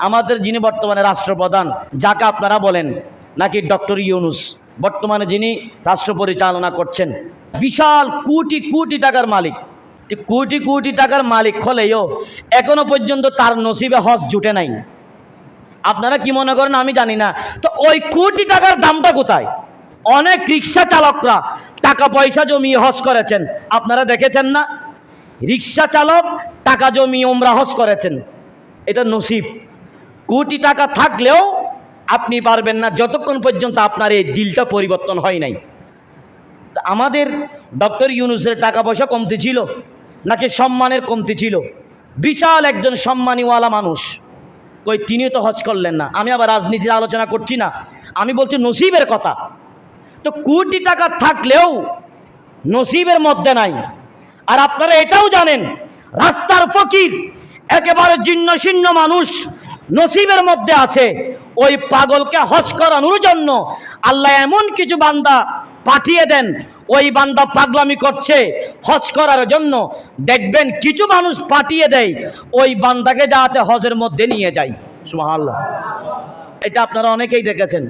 আমাদের যিনি বর্তমানে রাষ্ট্রপ্রধান, যাকে আপনারা বলেন নাকি ডক্টর ইউনূস, বর্তমানে যিনি রাষ্ট্র পরিচালনা করছেন, বিশাল কোটি কোটি টাকার মালিক। কোটি কোটি টাকার মালিক হলেও এখনো পর্যন্ত তার নসিবে হজ জুটে নাই। আপনারা কি মনে করেন আমি জানি না, তো ওই কোটি টাকার দামটা কোথায়? অনেক রিক্সা চালকরা টাকা পয়সা জমিয়ে হজ করেছেন, আপনারা দেখেছেন না? রিক্সা চালক টাকা জমিয়ে উমরা হজ করেছেন। এটা নসিব। কোটি টাকা থাকলেও আপনি পারবেন না যতক্ষণ পর্যন্ত আপনার এই দিলটা পরিবর্তন হয় নাই। আমাদের ডক্টর ইউনূসের টাকা পয়সা কমতি ছিল নাকি সম্মানের কমতি ছিল? বিশাল একজন সম্মানীওয়ালা মানুষ, কই তিনি তো হজ করলেন না। আমি আবার রাজনীতির আলোচনা করছি না, আমি বলছি নসিবের কথা। তো কোটি টাকা থাকলেও নসিবের মধ্যে নাই। আর আপনারা এটাও জানেন, রাস্তার ফকির একেবারে জীর্ণ শীর্ণ মানুষ নসিবের মধ্যে আছে। ওই পাগলকে হজ করানোর জন্য আল্লাহ এমন কিছু বান্দা পাঠিয়ে দেন, ওই বান্দা পাগলামি করছে হজ করার জন্য, দেখবেন কিছু মানুষ পাঠিয়ে দেয় ওই বান্দাকে যাতে হজের মধ্যে নিয়ে যায়। সুবহানাল্লাহ। এটা আপনারা অনেকেই দেখেছেন।